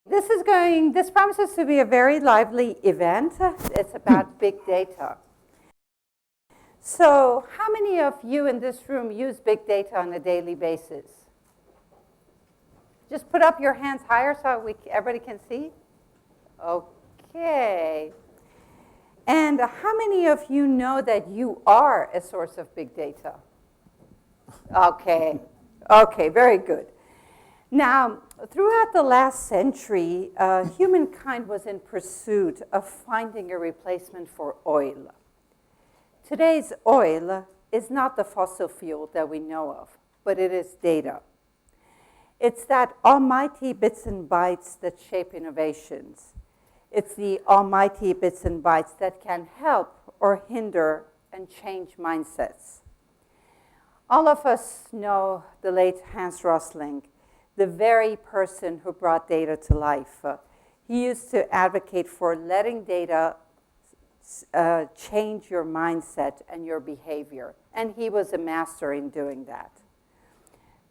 This promises to be a very lively event. It's about big data. So how many of you in this room use big data on a daily basis? Just put up your hands higher so everybody can see. Okay. And how many of you know that you are a source of big data? Okay. Okay, very good. Now, throughout the last century, humankind was in pursuit of finding a replacement for oil. Today's oil is not the fossil fuel that we know of, but it is data. It's that almighty bits and bytes that shape innovations. It's the almighty bits and bytes that can help or hinder and change mindsets. All of us know the late Hans Rosling, the very person who brought data to life. He used to advocate for letting data change your mindset and your behavior, and he was a master in doing that.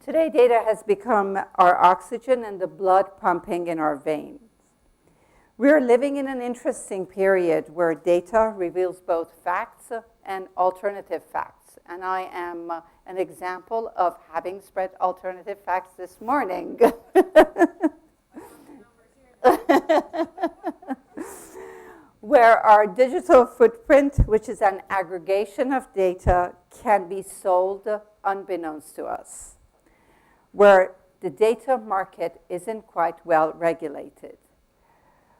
Today, data has become our oxygen and the blood pumping in our veins. We're living in an interesting period where data reveals both facts and alternative facts. And I am an example of having spread alternative facts this morning. Where our digital footprint, which is an aggregation of data, can be sold unbeknownst to us. Where the data market isn't quite well regulated.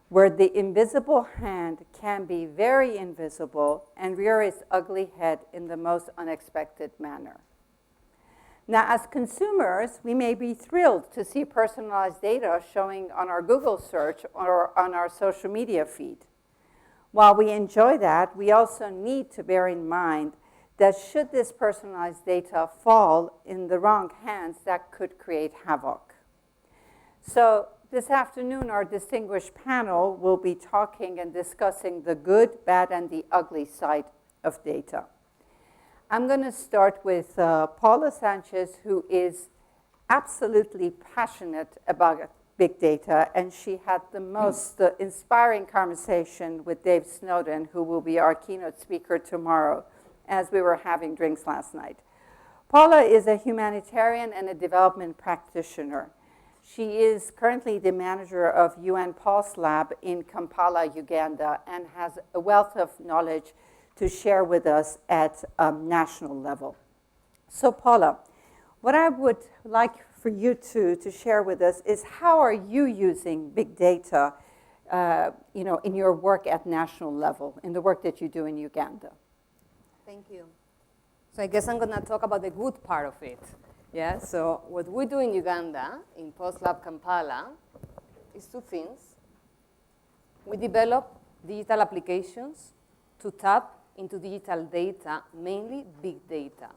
Where the invisible hand can be very invisible and rear its ugly head in the most unexpected manner. Now, as consumers, we may be thrilled to see personalized data showing on our Google search or on our social media feed. While we enjoy that, we also need to bear in mind that should this personalized data fall in the wrong hands, that could create havoc. So, this afternoon, our distinguished panel will be talking and discussing the good, bad, and the ugly side of data. I'm going to start with Paula Sanchez, who is absolutely passionate about big data, and she had the most inspiring conversation with Dave Snowden, who will be our keynote speaker tomorrow, as we were having drinks last night. Paula is a humanitarian and a development practitioner. She is currently the manager of UN Pulse Lab in Kampala, Uganda, and has a wealth of knowledge to share with us at national level. So Paula, what I would like for you to share with us is how are you using big data in your work at national level, in the work that you do in Uganda? Thank you. So I guess I'm going to talk about the good part of it. Yeah, so what we do in Uganda, in Lab-Kampala, is two things. We develop digital applications to tap into digital data, mainly big data.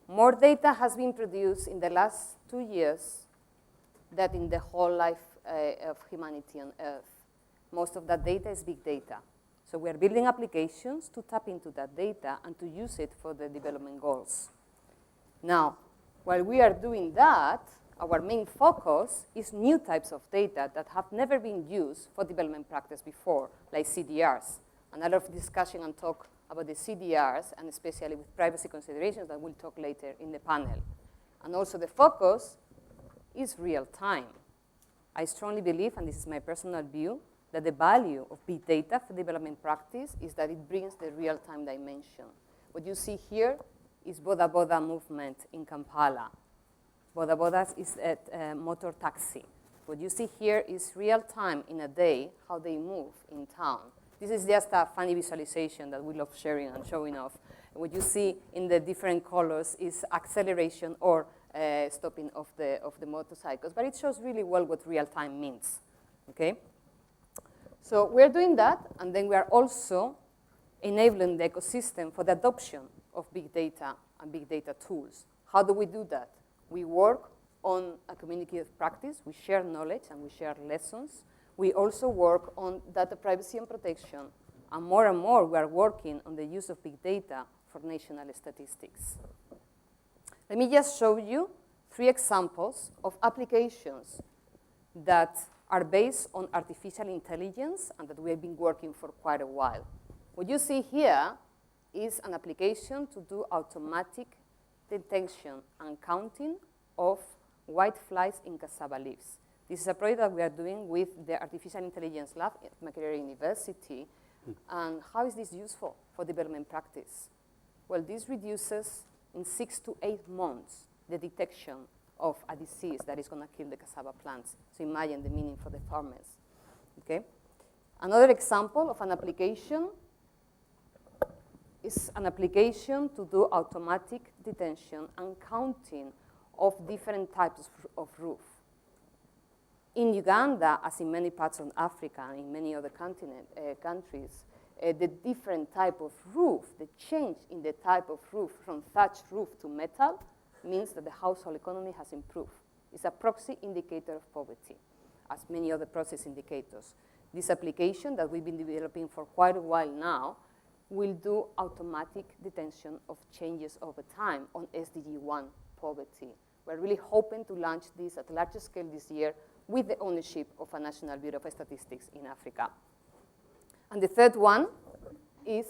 More data has been produced in the last 2 years than in the whole life of humanity on Earth. Most of that data is big data. So we are building applications to tap into that data and to use it for the development goals. Now, while we are doing that, our main focus is new types of data that have never been used for development practice before, like CDRs. And a lot of discussion and talk about the CDRs, and especially with privacy considerations that we'll talk later in the panel. And also the focus is real time. I strongly believe, and this is my personal view, that the value of big data for development practice is that it brings the real-time dimension. What you see here is Boda Boda movement in Kampala. Boda Boda is a motor taxi. What you see here is real time in a day, how they move in town. This is just a funny visualization that we love sharing and showing off. What you see in the different colors is acceleration or stopping of the motorcycles, but it shows really well what real time means, okay? So we're doing that, and then we are also enabling the ecosystem for the adoption of big data and big data tools. How do we do that? We work on a community of practice. We share knowledge and we share lessons. We also work on data privacy and protection. And more, we are working on the use of big data for national statistics. Let me just show you 3 examples of applications that are based on artificial intelligence and that we have been working for quite a while. What you see here is an application to do automatic detection and counting of white flies in cassava leaves. This is a project that we are doing with the Artificial Intelligence Lab at Makerere University. And how is this useful for development practice? Well, this reduces in 6 to 8 months the detection of a disease that is going to kill the cassava plants. So imagine the meaning for the farmers. Okay? Another example of an application is an application to do automatic detection and counting of different types of roof. In Uganda, as in many parts of Africa and in many other countries, the different type of roof, the change in the type of roof from thatched roof to metal means that the household economy has improved. It's a proxy indicator of poverty, as many other process indicators. This application that we've been developing for quite a while now will do automatic detection of changes over time on SDG 1 poverty. We're really hoping to launch this at a larger scale this year with the ownership of a National Bureau of Statistics in Africa. And the third one is,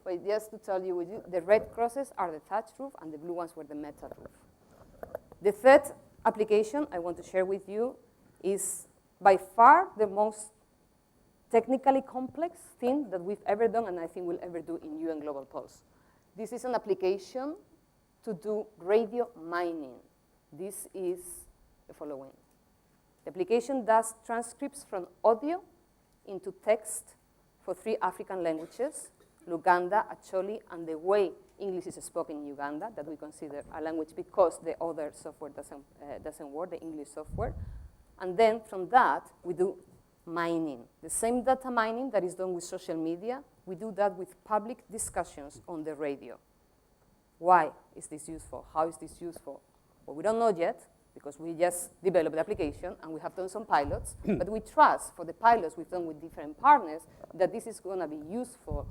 well, just to tell you, the red crosses are the thatched roof and the blue ones were the metal roof. The third application I want to share with you is by far the most technically complex thing that we've ever done and I think we'll ever do in UN Global Pulse. This is an application to do radio mining. This is the following. The application does transcripts from audio into text for 3 African languages, Luganda, Acholi, and the way English is spoken in Uganda, that we consider a language because the other software doesn't work, the English software. And then from that, we do mining. The same data mining that is done with social media, we do that with public discussions on the radio. Why is this useful? How is this useful? Well, we don't know yet, because we just developed the application and we have done some pilots, but we trust for the pilots we've done with different partners that this is going to be useful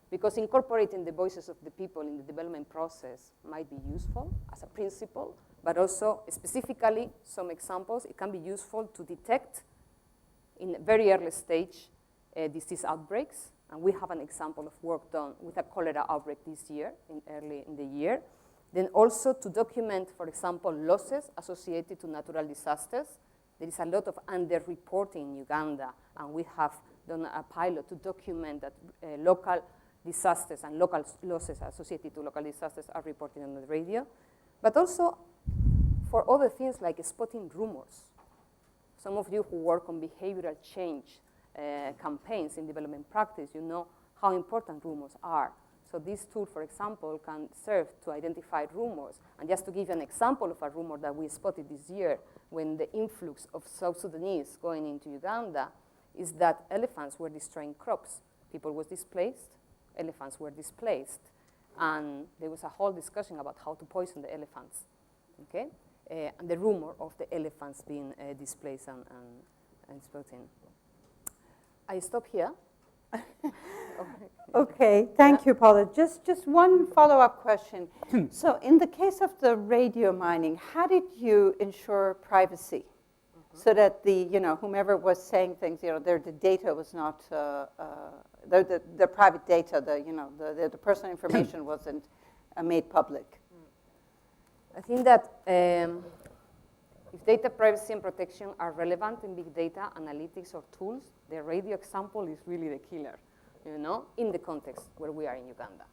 because incorporating the voices of the people in the development process might be useful as a principle, but also specifically some examples, it can be useful to detect in a very early stage disease outbreaks, and we have an example of work done with a cholera outbreak this year, early in the year. Then also to document, for example, losses associated to natural disasters. There is a lot of underreporting in Uganda, and we have done a pilot to document that local disasters and local losses associated to local disasters are reported on the radio, but also for other things like spotting rumors. Some of you who work on behavioral change campaigns in development practice, you know how important rumors are. So this tool, for example, can serve to identify rumors. And just to give you an example of a rumor that we spotted this year when the influx of South Sudanese going into Uganda is that elephants were destroying crops. People were displaced, elephants were displaced, and there was a whole discussion about how to poison the elephants, okay? And the rumor of the elephants being displaced and spotting. I stop here. Okay, thank you, Paula. Just one follow-up question. So in the case of the radio mining, how did you ensure privacy so that the, whomever was saying things, the data was not, the private data, the personal information wasn't made public? I think that if data privacy and protection are relevant in big data analytics or tools, the radio example is really the killer, in the context where we are in Uganda.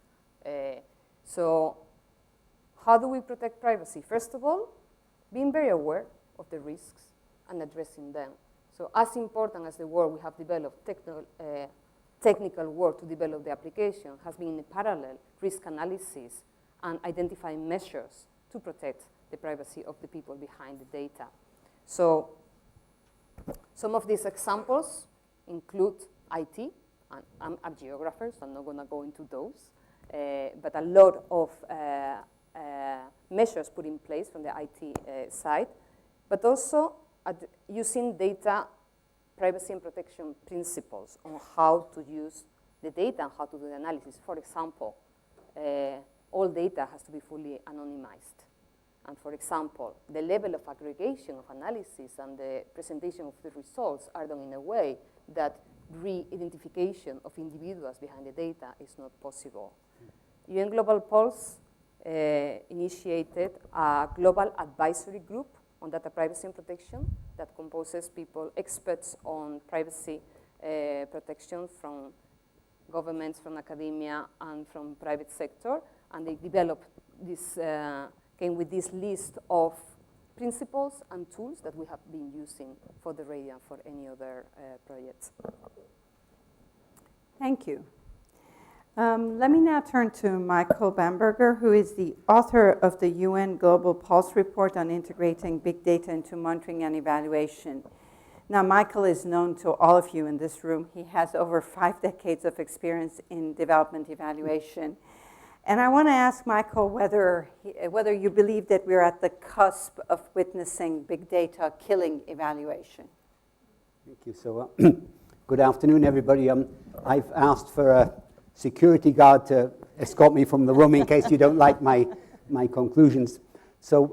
So how do we protect privacy? First of all, being very aware of the risks and addressing them. So as important as the work we have developed, technical work to develop the application has been in parallel risk analysis and identifying measures to protect the privacy of the people behind the data. So some of these examples include IT, and I'm a geographer, so I'm not going to go into those, but a lot of measures put in place from the IT side, but also using data privacy and protection principles on how to use the data and how to do the analysis. For example, all data has to be fully anonymized. And for example, the level of aggregation of analysis and the presentation of the results are done in a way that re-identification of individuals behind the data is not possible. UN Global Pulse initiated a global advisory group on data privacy and protection that composes people, experts on privacy protection from governments, from academia, and from private sector. And they developed this, came with this list of principles and tools that we have been using for the radio and for any other projects. Thank you. Let me now turn to Michael Bamberger, who is the author of the UN Global Pulse Report on integrating big data into monitoring and evaluation. Now, Michael is known to all of you in this room. He has over 5 decades of experience in development evaluation. And I want to ask Michael whether you believe that we're at the cusp of witnessing big data killing evaluation. Thank you. So, good afternoon, everybody. I've asked for a security guard to escort me from the room in case you don't like my conclusions. So,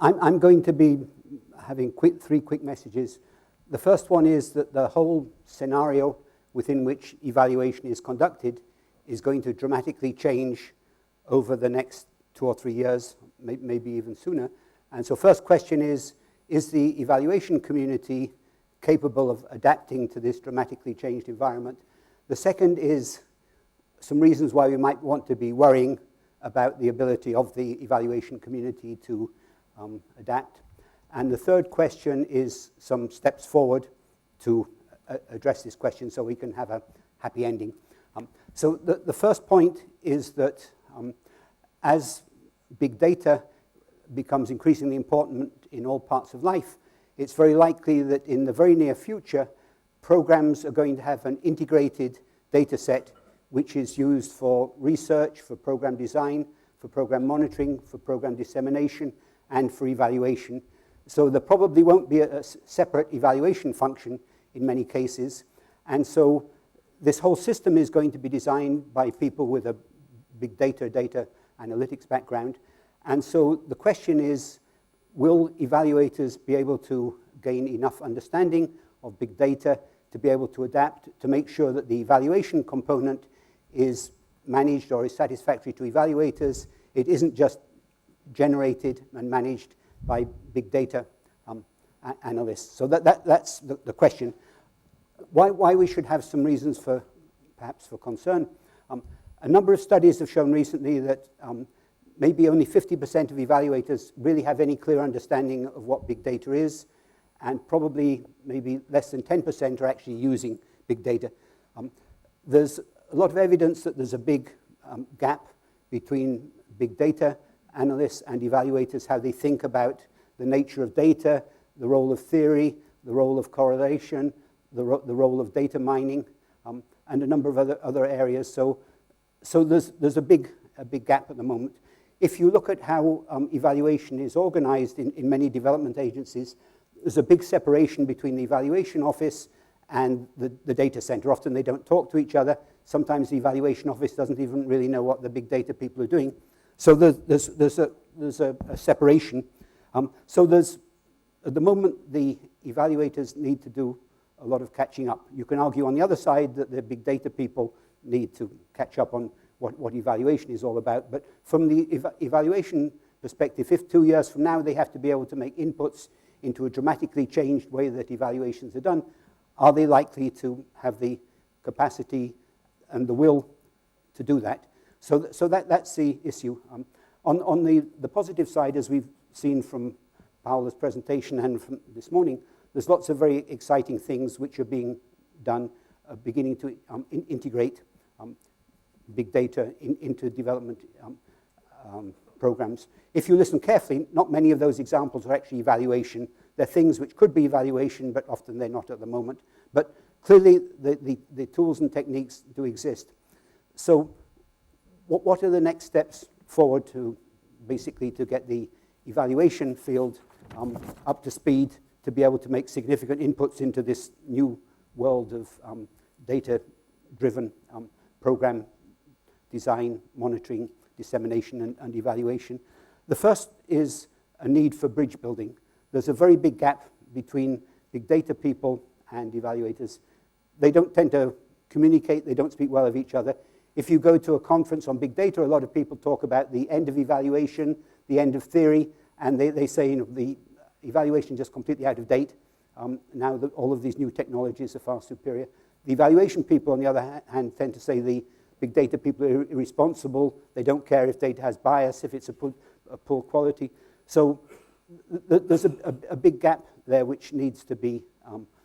I'm going to be having 3 quick messages. The first one is that the whole scenario within which evaluation is conducted is going to dramatically change over the next 2 or 3 years, maybe even sooner. And so first question is the evaluation community capable of adapting to this dramatically changed environment? The second is some reasons why we might want to be worrying about the ability of the evaluation community to adapt. And the third question is some steps forward to address this question so we can have a happy ending. So the first point is that as big data becomes increasingly important in all parts of life, it's very likely that in the very near future, programs are going to have an integrated data set which is used for research, for program design, for program monitoring, for program dissemination, and for evaluation. So there probably won't be a separate evaluation function in many cases. And so this whole system is going to be designed by people with a big data analytics background. And so the question is, will evaluators be able to gain enough understanding of big data to be able to adapt, to make sure that the evaluation component is managed or is satisfactory to evaluators? It isn't just generated and managed by big data analysts. So that's the question. Why we should have some reasons for, perhaps for concern. A number of studies have shown recently that maybe only 50% of evaluators really have any clear understanding of what big data is, and probably maybe less than 10% are actually using big data. There's a lot of evidence that there's a big gap between big data analysts and evaluators, how they think about the nature of data, the role of theory, the role of correlation, the role of data mining, and a number of other areas. So there's a big gap at the moment. If you look at how evaluation is organized in many development agencies, there's a big separation between the evaluation office and the data center. Often they don't talk to each other. Sometimes the evaluation office doesn't even really know what the big data people are doing. So there's a separation. So at the moment, the evaluators need to do a lot of catching up. You can argue on the other side that the big data people need to catch up on what evaluation is all about. But from the evaluation perspective, if 2 years from now they have to be able to make inputs into a dramatically changed way that evaluations are done, are they likely to have the capacity and the will to do that? So that's the issue. On the positive side, as we've seen from Paula's presentation and from this morning, there's lots of very exciting things which are being done, beginning to integrate big data into development programs. If you listen carefully, not many of those examples are actually evaluation. They're things which could be evaluation, but often they're not at the moment. But clearly, the tools and techniques do exist. So what are the next steps forward to basically to get the evaluation field up to speed to be able to make significant inputs into this new world of data-driven program design, monitoring, dissemination, and evaluation? The first is a need for bridge building. There's a very big gap between big data people and evaluators. They don't tend to communicate, they don't speak well of each other. If you go to a conference on big data, a lot of people talk about the end of evaluation, the end of theory, and they say, you know, the evaluation is just completely out of date. Now that all of these new technologies are far superior. The evaluation people, on the other hand, tend to say the big data people are irresponsible. They don't care if data has bias, if it's a poor quality. So there's a big gap there which needs to be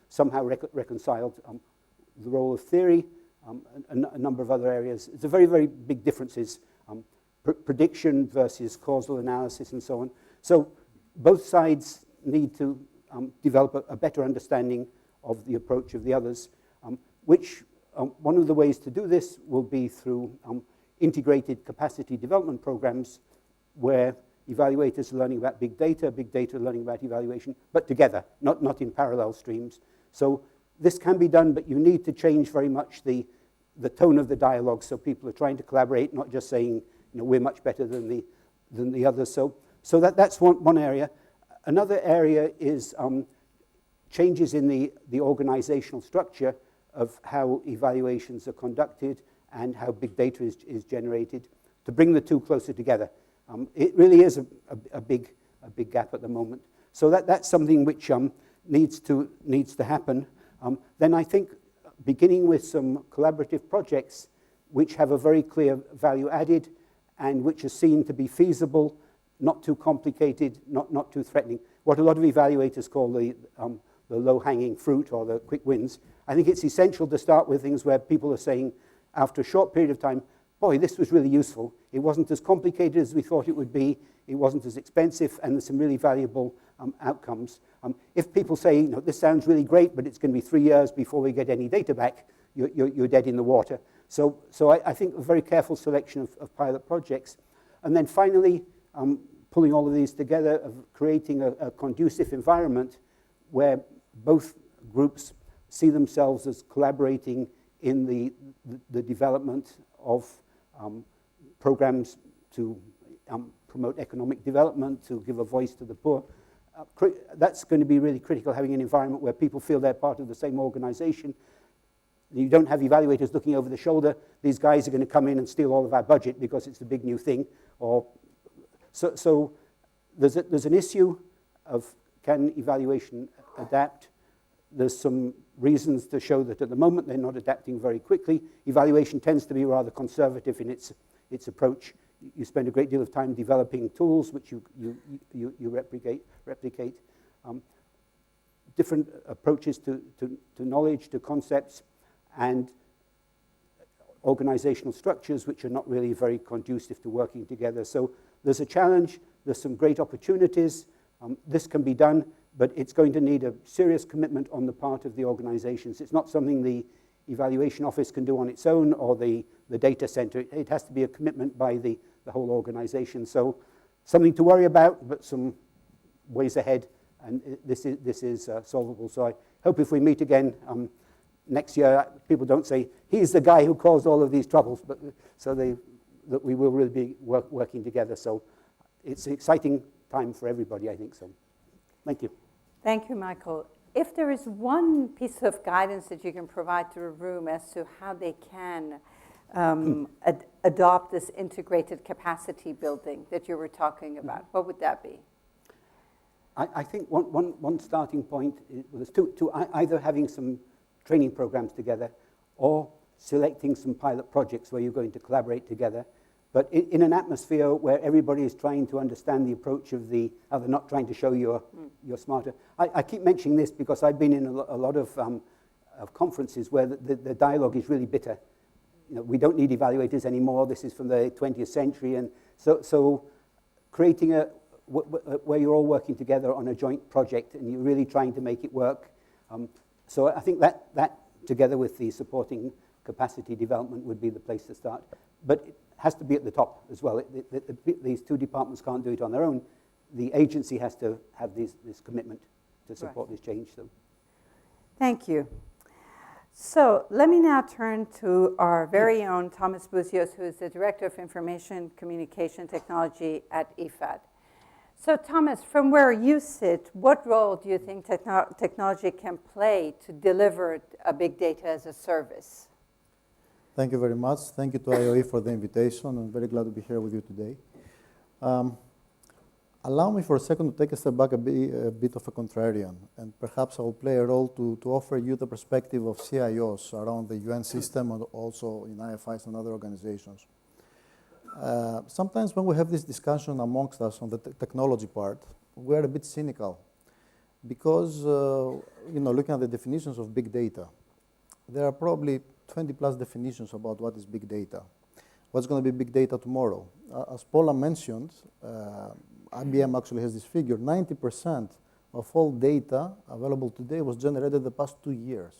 somehow reconciled. The role of theory, a number of other areas. It's a very, very big differences. Prediction versus causal analysis and so on. So both sides need to develop a better understanding of the approach of the others, which one of the ways to do this will be through integrated capacity development programs where evaluators are learning about big data are learning about evaluation, but together, not in parallel streams. So this can be done, but you need to change very much the tone of the dialogue, so people are trying to collaborate, not just saying, you know, we're much better than the others. So that's one area. Another area is changes in the organizational structure of how evaluations are conducted and how big data is generated to bring the two closer together. It really is a big gap at the moment. So that's something which needs to happen. Then I think beginning with some collaborative projects which have a very clear value added and which are seen to be feasible, not too complicated, not too threatening. What a lot of evaluators call the low-hanging fruit or the quick wins. I think it's essential to start with things where people are saying, after a short period of time, boy, this was really useful. It wasn't as complicated as we thought it would be. It wasn't as expensive, and there's some really valuable outcomes. If people say, you know, this sounds really great, but it's going to be 3 years before we get any data back, you're dead in the water. So I think a very careful selection of pilot projects. And then finally, pulling all of these together, of creating a conducive environment where both groups see themselves as collaborating in the development of programs to promote economic development, to give a voice to the poor. That's going to be really critical, having an environment where people feel they're part of the same organization. You don't have evaluators looking over the shoulder. These guys are going to come in and steal all of our budget because it's the big new thing. So there's an issue of, can evaluation adapt? There's some reasons to show that at the moment they're not adapting very quickly. Evaluation tends to be rather conservative in its approach. You spend a great deal of time developing tools which you replicate. Different approaches to knowledge, to concepts, and organizational structures which are not really very conducive to working together. So there's a challenge, there's some great opportunities. This can be done, but it's going to need a serious commitment on the part of the organizations. It's not something the evaluation office can do on its own or the data center. It has to be a commitment by the whole organization. So something to worry about, but some ways ahead, and this is solvable. So I hope if we meet again next year, people don't say, he's the guy who caused all of these troubles, but that we will really be working together. So it's an exciting time for everybody, I think so. Thank you. Thank you, Michael. If there is one piece of guidance that you can provide to the room as to how they can adopt this integrated capacity building that you were talking about, what would that be? I think one starting point was to either having some training programs together or selecting some pilot projects where you're going to collaborate together, but in an atmosphere where everybody is trying to understand the approach of the other, not trying to show you're smarter. I keep mentioning this because I've been in a lot of conferences where the dialogue is really bitter. You know, we don't need evaluators anymore. This is from the 20th century, and so creating where you're all working together on a joint project and you're really trying to make it work. So I think that together with the supporting capacity development would be the place to start. But it has to be at the top as well. These two departments can't do it on their own. The agency has to have this commitment to support this change. So. Thank you. So let me now turn to our very own Thomas Bousios, who is the Director of Information Communication Technology at IFAD. So Thomas, from where you sit, what role do you think technology can play to deliver a big data as a service? Thank you very much. Thank you to IOE for the invitation. I'm very glad to be here with you today. Allow me for a second to take a step back, a bit of a contrarian, and perhaps I will play a role to offer you the perspective of CIOs around the UN system and also in IFIs and other organizations. Sometimes when we have this discussion amongst us on the technology part, we're a bit cynical because, looking at the definitions of big data, there are probably 20 plus definitions about what is big data. What's going to be big data tomorrow? As Paula mentioned, IBM actually has this figure, 90% of all data available today was generated the past 2 years.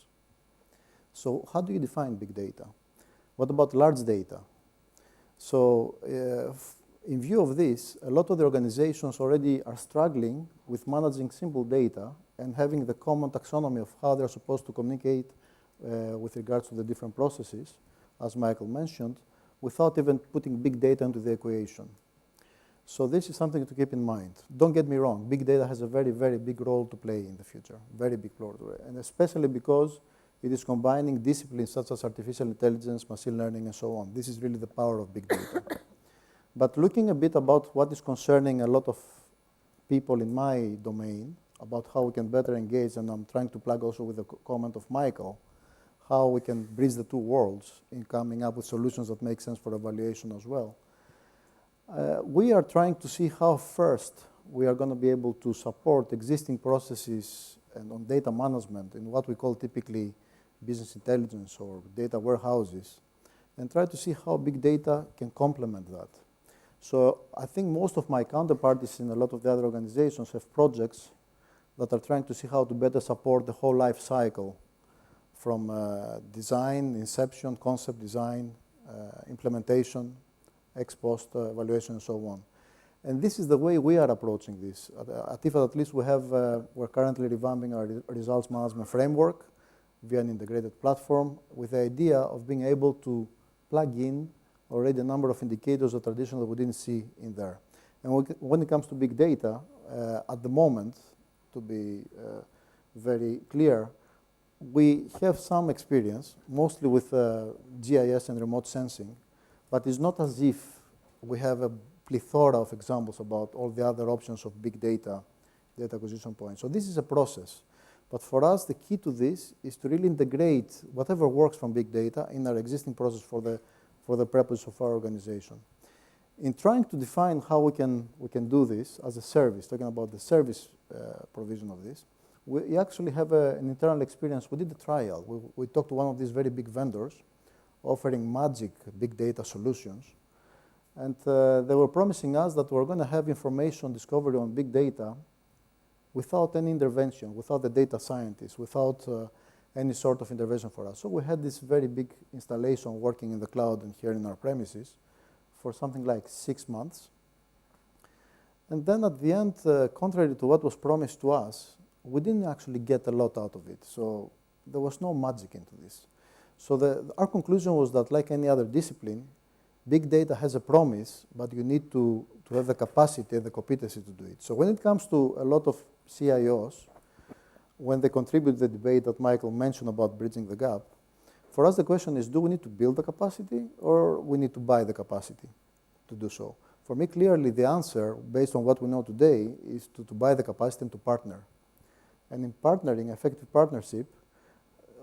So how do you define big data? What about large data? So in view of this, a lot of the organizations already are struggling with managing simple data and having the common taxonomy of how they're supposed to communicate with regards to the different processes, as Michael mentioned, without even putting big data into the equation. So this is something to keep in mind. Don't get me wrong, big data has a very, very big role to play in the future, very big role, and especially because it is combining disciplines such as artificial intelligence, machine learning, and so on. This is really the power of big data. But looking a bit about what is concerning a lot of people in my domain, about how we can better engage, and I'm trying to plug also with the comment of Michael, how we can bridge the two worlds in coming up with solutions that make sense for evaluation as well. We are trying to see how first we are going to be able to support existing processes and on data management in what we call typically business intelligence or data warehouses, and try to see how big data can complement that. So I think most of my counterparties in a lot of the other organizations have projects that are trying to see how to better support the whole life cycle from design, inception, concept design, implementation, ex post evaluation, and so on. And this is the way we are approaching this. At IFAD, at least, we're currently revamping our results management framework via an integrated platform with the idea of being able to plug in already a number of indicators that traditionally we didn't see in there. And when it comes to big data, at the moment, to be very clear, we have some experience, mostly with GIS and remote sensing, but it's not as if we have a plethora of examples about all the other options of big data acquisition points. So this is a process. But for us, the key to this is to really integrate whatever works from big data in our existing process for the purpose of our organization. In trying to define how we can do this as a service, talking about the service provision of this, we actually have an internal experience. We did a trial. We talked to one of these very big vendors offering magic big data solutions. And they were promising us that we're going to have information discovery on big data without any intervention, without the data scientists, without any sort of intervention for us. So we had this very big installation working in the cloud and here in our premises for something like 6 months. And then at the end, contrary to what was promised to us, we didn't actually get a lot out of it. So there was no magic into this. So our conclusion was that, like any other discipline, big data has a promise, but you need to have the capacity and the competency to do it. So when it comes to a lot of CIOs, when they contribute to the debate that Michael mentioned about bridging the gap, for us the question is, do we need to build the capacity or we need to buy the capacity to do so? For me, clearly the answer, based on what we know today, is to buy the capacity and to partner. And in partnering, effective partnership,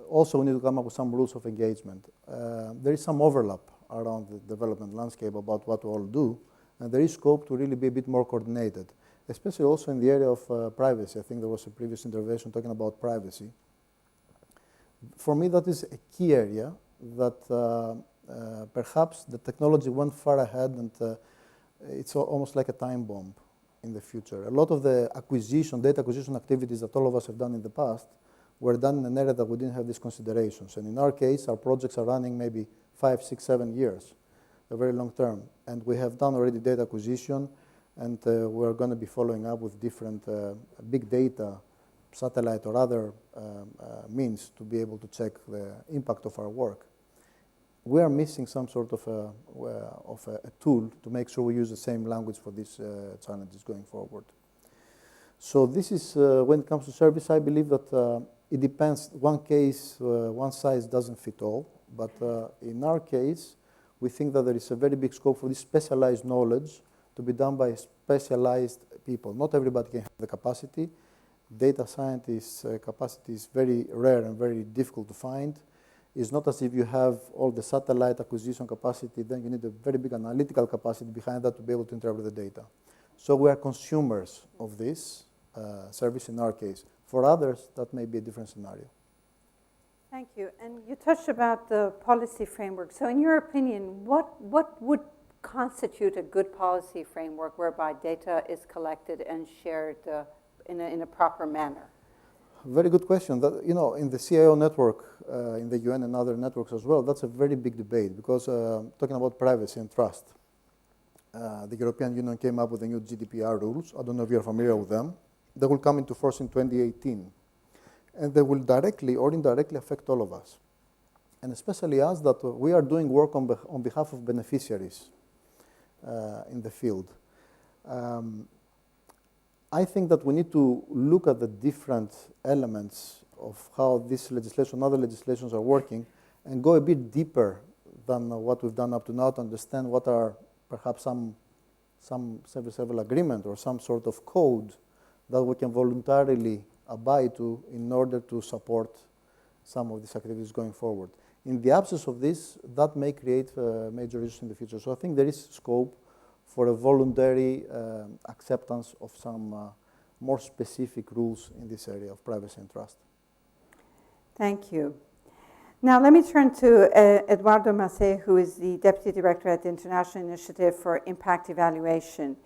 also we need to come up with some rules of engagement. There is some overlap around the development landscape about what we all do, and there is scope to really be a bit more coordinated, especially also in the area of privacy. I think there was a previous intervention talking about privacy. For me, that is a key area that perhaps the technology went far ahead, and it's almost like a time bomb in the future. A lot of the data acquisition activities that all of us have done in the past were done in an area that we didn't have these considerations. And in our case, our projects are running maybe 5, 6, 7 years, a very long term. And we have done already data acquisition, and we're going to be following up with different big data, satellite or other means to be able to check the impact of our work. we are missing some sort of a tool to make sure we use the same language for these challenges going forward. So this is, when it comes to service, I believe that it depends. One case, one size doesn't fit all. But in our case, we think that there is a very big scope for this specialized knowledge to be done by specialized people. Not everybody can have the capacity. Data scientist capacity is very rare and very difficult to find. It's not as if you have all the satellite acquisition capacity, then you need a very big analytical capacity behind that to be able to interpret the data. So we are consumers of this service in our case. For others, that may be a different scenario. Thank you. And you touched about the policy framework. So in your opinion, what would constitute a good policy framework whereby data is collected and shared in a proper manner? Very good question. That, you know, in the CIO network, in the UN and other networks as well, that's a very big debate because talking about privacy and trust, the European Union came up with the new GDPR rules. I don't know if you're familiar with them. They will come into force in 2018. And they will directly or indirectly affect all of us. And especially us that we are doing work on behalf of beneficiaries in the field. I think that we need to look at the different elements of how this legislation and other legislations are working and go a bit deeper than what we've done up to now to understand what are perhaps some service level agreement or some sort of code that we can voluntarily abide to in order to support some of these activities going forward. In the absence of this, that may create major issues in the future. So I think there is scope for a voluntary acceptance of some more specific rules in this area of privacy and trust. Thank you. Now let me turn to Edoardo Masset, who is the Deputy Director at the International Initiative for Impact Evaluation.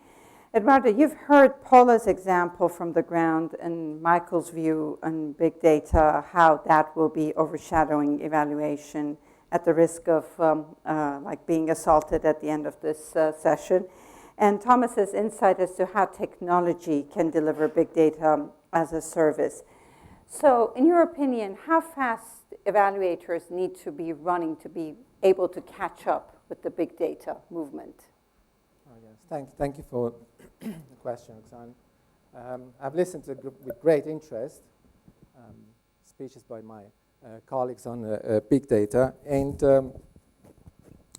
Edoardo, you've heard Paula's example from the ground and Michael's view on big data, how that will be overshadowing evaluation at the risk of like being assaulted at the end of this session. And Thomas's insight as to how technology can deliver big data as a service. So in your opinion, how fast evaluators need to be running to be able to catch up with the big data movement? Oh, yes. Thank you for the question, Roxanne. I've listened to with great interest speeches by my colleagues on big data, and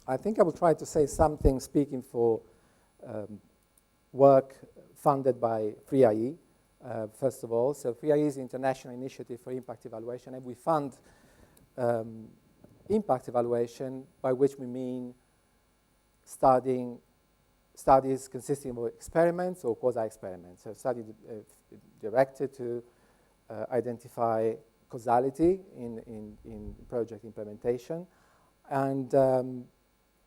I think I will try to say something speaking for work funded by FreeIE, first of all. So FreeIE is the International Initiative for Impact Evaluation, and we fund impact evaluation, by which we mean studies consisting of experiments or quasi-experiments. So studies directed to identify causality in project implementation. And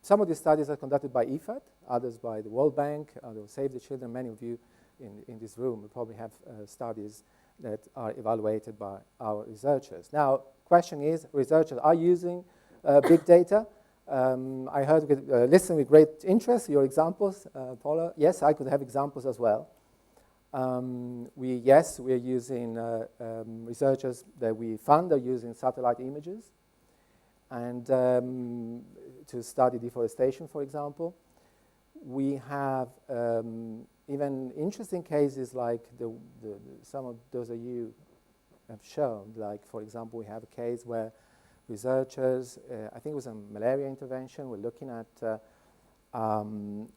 some of these studies are conducted by IFAD, others by the World Bank, others Save the Children. Many of you in this room will probably have studies that are evaluated by our researchers. Now, question is, researchers are using big data. I heard, listen with great interest your examples, Paula. Yes, I could have examples as well. We're using researchers that we fund are using satellite images and to study deforestation, for example. We have even interesting cases like some of those that you have shown. Like, for example, we have a case where researchers, I think it was a malaria intervention, were looking at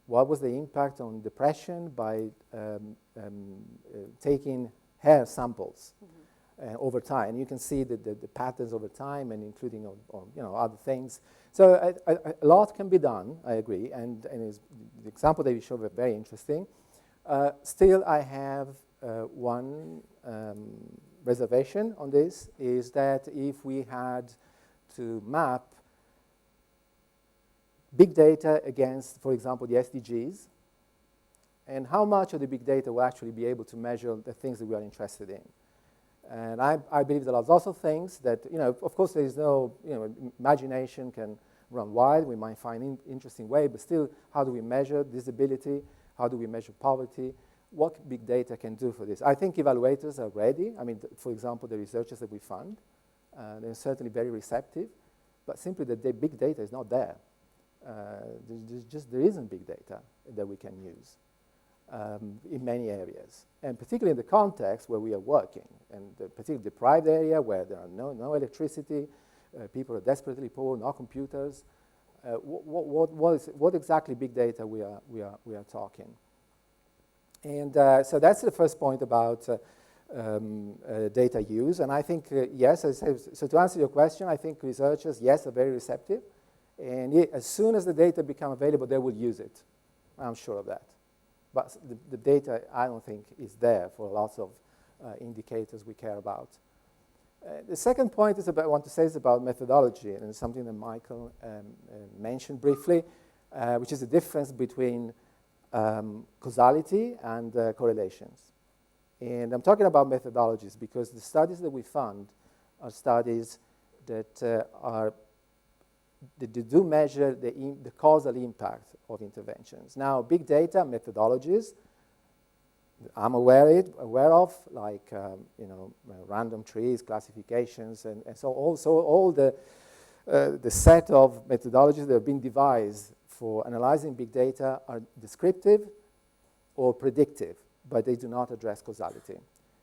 what was the impact on depression by taking hair samples over time. And you can see the patterns over time, and including on other things. So a lot can be done, I agree, and the example that you showed was very interesting. Still, I have one reservation on this, is that if we had to map big data against, for example, the SDGs, and how much of the big data will actually be able to measure the things that we are interested in. And I believe there are lots of things that, of course there is no, imagination can run wild. We might find interesting way, but still, how do we measure disability? How do we measure poverty? What big data can do for this? I think evaluators are ready. I mean, for example, the researchers that we fund, they're certainly very receptive but simply that the big data is not there. There isn't big data that we can use in many areas, and particularly in the context where we are working, and the particularly deprived area where there are no electricity, people are desperately poor, no computers. What exactly big data we are talking? And so that's the first point about data use. And I think, yes, so to answer your question, I think researchers, yes, are very receptive. And as soon as the data become available, they will use it. I'm sure of that. But the data, I don't think, is there for lots of indicators we care about. The second point I want to say is about methodology, and it's something that Michael mentioned briefly, which is the difference between causality and correlations. And I'm talking about methodologies because the studies that we fund are studies that do measure the causal impact of interventions. Now, big data methodologies I'm aware of, like random trees, classifications, and so also all the set of methodologies that have been devised for analyzing big data are descriptive or predictive, but they do not address causality.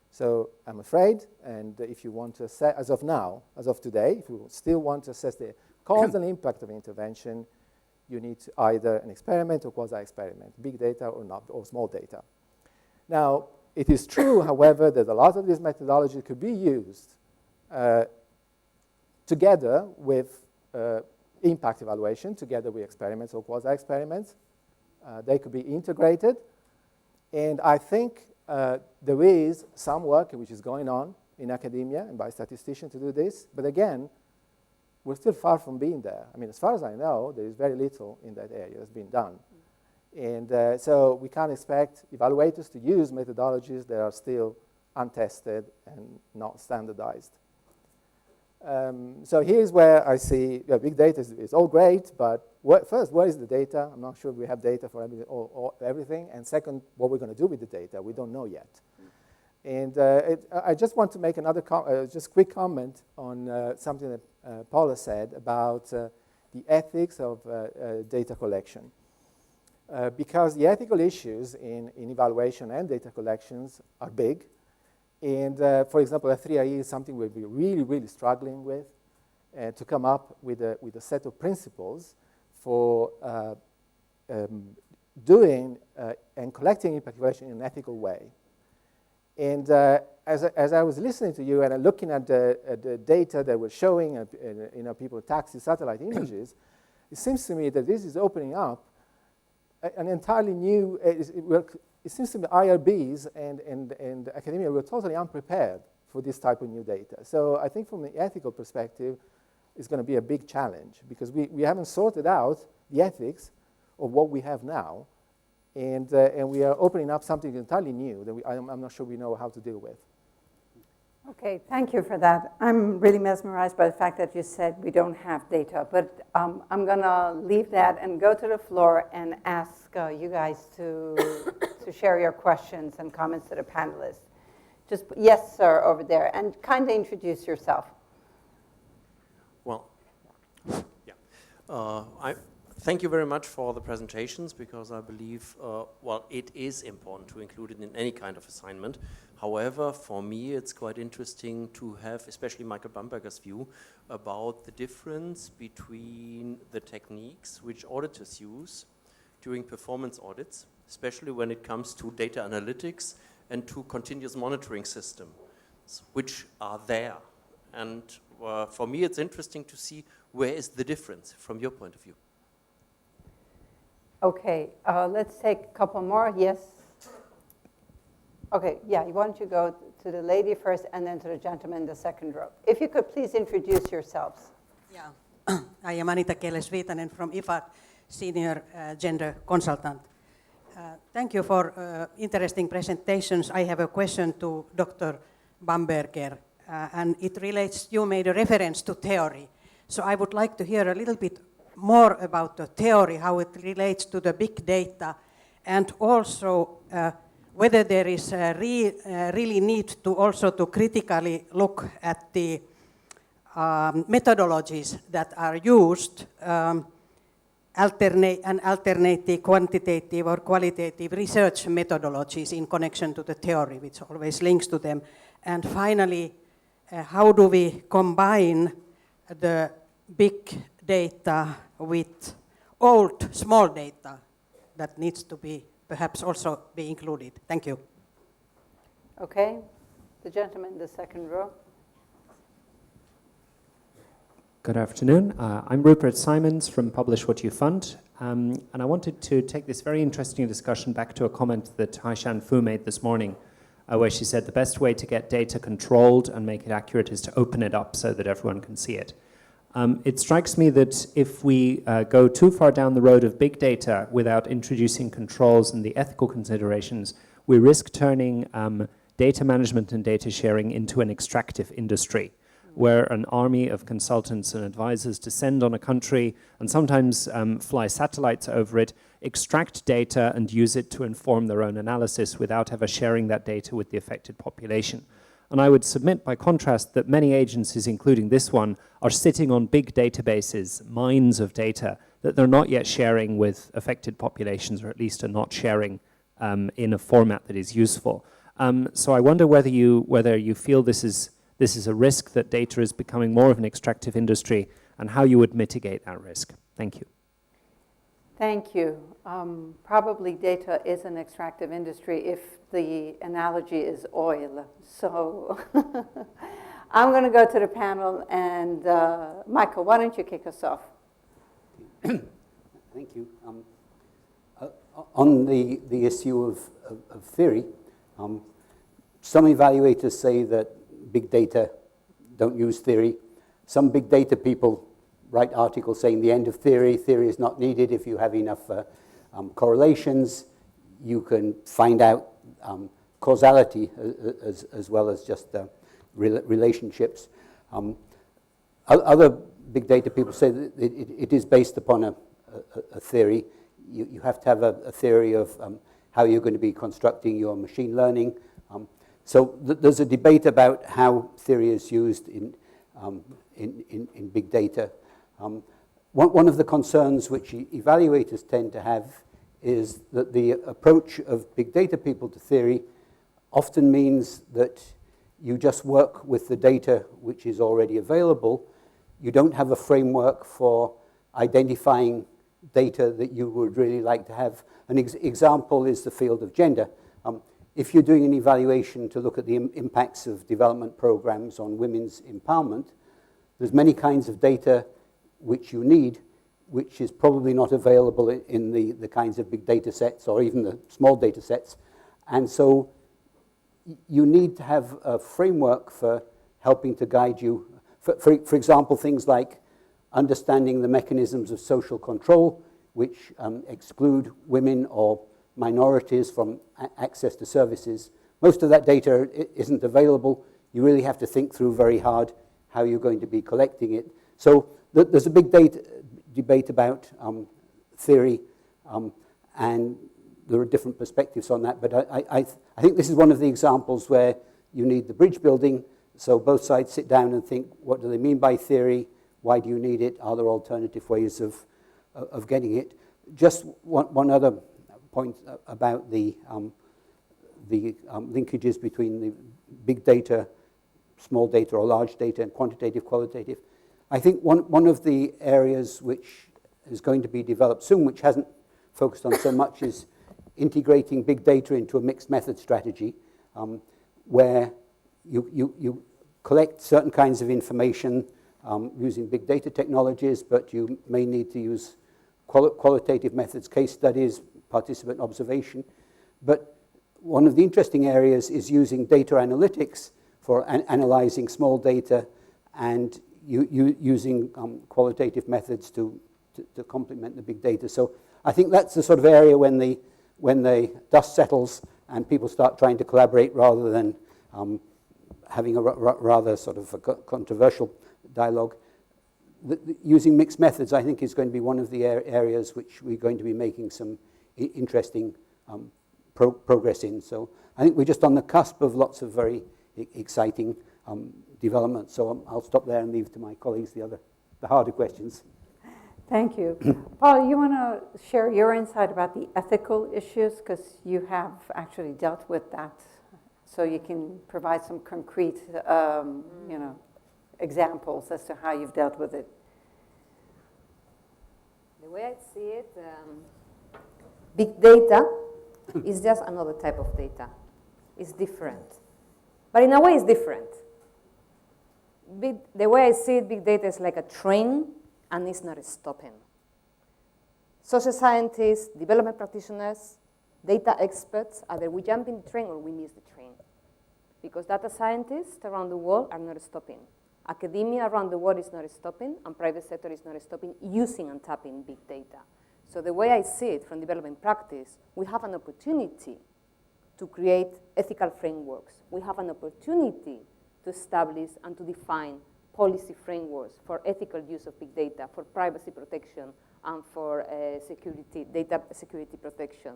So I'm afraid, and if you want to assess, as of now, as of today, if you still want to assess the causal impact of intervention, you need either an experiment or quasi-experiment, big data or not, or small data. Now, it is true, however, that a lot of these methodologies could be used together with impact evaluation, together with experiments or quasi-experiments. They could be integrated. And I think there is some work which is going on in academia and by statisticians to do this. But again, we're still far from being there. I mean, as far as I know, there is very little in that area that's been done. And so we can't expect evaluators to use methodologies that are still untested and not standardized. So here's where I see big data is all great, but first, where is the data? I'm not sure we have data for everything. And second, what we're going to do with the data, we don't know yet. And I just want to make another just quick comment on something that Paula said about the ethics of data collection. Because the ethical issues in evaluation and data collections are big. And for example, F3IE is something we'll be really, really struggling with to come up with a set of principles for doing and collecting impact evaluation in an ethical way. And as I was listening to you and looking at the data that we're showing, people taxi satellite images, it seems to me that this is opening up an entirely new, it seems to me IRBs and academia were totally unprepared for this type of new data. So I think from the ethical perspective, it's going to be a big challenge because we haven't sorted out the ethics of what we have now, and we are opening up something entirely new that I'm not sure we know how to deal with. Okay, thank you for that. I'm really mesmerized by the fact that you said we don't have data, but I'm going to leave that and go to the floor and ask you guys to share your questions and comments to the panelists. Just, yes, sir, over there, and kindly introduce yourself. Well, yeah. Thank you very much for the presentations because I believe, well, it is important to include it in any kind of assignment. However, for me, it's quite interesting to have, especially Michael Bamberger's view, about the difference between the techniques which auditors use during performance audits, especially when it comes to data analytics and to continuous monitoring systems, which are there. And for me, it's interesting to see where is the difference from your point of view. Okay, let's take a couple more. Yes? Okay, yeah, why don't you go to the lady first and then to the gentleman in the second row. If you could please introduce yourselves. Yeah, I am Anita Keles-Viitanen from IFAD, Senior Gender Consultant. Thank you for interesting presentations. I have a question to Dr. Bamberger, and it relates, you made a reference to theory. So I would like to hear a little bit more about the theory, how it relates to the big data, and also whether there is really need to also to critically look at the methodologies that are used, alternative quantitative or qualitative research methodologies in connection to the theory, which always links to them. And finally, how do we combine the big data with old small data that needs to be perhaps also be included? Thank you. Okay, the gentleman in the second row. Good afternoon. I'm Wilford Simon from Publish What You Fund, and I wanted to take this very interesting discussion back to a comment that Haishan Fu made this morning, where she said the best way to get data controlled and make it accurate is to open it up so that everyone can see it. It strikes me that if we go too far down the road of big data without introducing controls and the ethical considerations, we risk turning data management and data sharing into an extractive industry, where an army of consultants and advisors descend on a country and sometimes fly satellites over it, extract data and use it to inform their own analysis without ever sharing that data with the affected population. And I would submit, by contrast, that many agencies, including this one, are sitting on big databases, mines of data, that they're not yet sharing with affected populations, or at least are not sharing in a format that is useful. So I wonder whether you feel this is a risk, that data is becoming more of an extractive industry, and how you would mitigate that risk. Thank you. Thank you. Probably data is an extractive industry if the analogy is oil. So I'm going to go to the panel, and Michael, why don't you kick us off? Thank you. On the issue of theory, some evaluators say that big data don't use theory. Some big data people write articles saying the end of theory is not needed. If you have enough correlations, you can find out causality as well as just relationships. Other big data people say that it is based upon a theory. You have to have a theory of how you're going to be constructing your machine learning. So there's a debate about how theory is used in big data. One of the concerns which evaluators tend to have is that the approach of big data people to theory often means that you just work with the data which is already available. You don't have a framework for identifying data that you would really like to have. An example is the field of gender. If you're doing an evaluation to look at the impacts of development programs on women's empowerment, there's many kinds of data which you need, which is probably not available in the kinds of big data sets or even the small data sets. And so you need to have a framework for helping to guide you. For example, things like understanding the mechanisms of social control, which exclude women or minorities from access to services. Most of that data isn't available. You really have to think through very hard how you're going to be collecting it. So there's a big debate about theory, and there are different perspectives on that. But I think this is one of the examples where you need the bridge building. So both sides sit down and think, what do they mean by theory? Why do you need it? Are there alternative ways of getting it? Just one other point about the linkages between the big data, small data or large data, and quantitative, qualitative. I think one of the areas which is going to be developed soon, which hasn't focused on so much, is integrating big data into a mixed method strategy, where you collect certain kinds of information using big data technologies, but you may need to use qualitative methods, case studies, participant observation. But one of the interesting areas is using data analytics for analyzing small data and using qualitative methods to complement the big data. So I think that's the sort of area when the dust settles and people start trying to collaborate rather than having a rather sort of a controversial dialogue. Using mixed methods, I think, is going to be one of the areas which we're going to be making some interesting progress in. So I think we're just on the cusp of lots of very exciting development. So I'll stop there and leave to my colleagues the harder questions. Thank you. Paula, you want to share your insight about the ethical issues? Because you have actually dealt with that. So you can provide some concrete, examples as to how you've dealt with it. The way I see it, big data is just another type of data. It's different. But in a way, it's different. The way I see it, big data is like a train, and it's not stopping. Social scientists, development practitioners, data experts, either we jump in the train or we miss the train. Because data scientists around the world are not stopping. Academia around the world is not stopping, and private sector is not stopping using and tapping big data. So the way I see it from development practice, we have an opportunity to create ethical frameworks. We have an opportunity to establish and to define policy frameworks for ethical use of big data, for privacy protection, and for data security protection.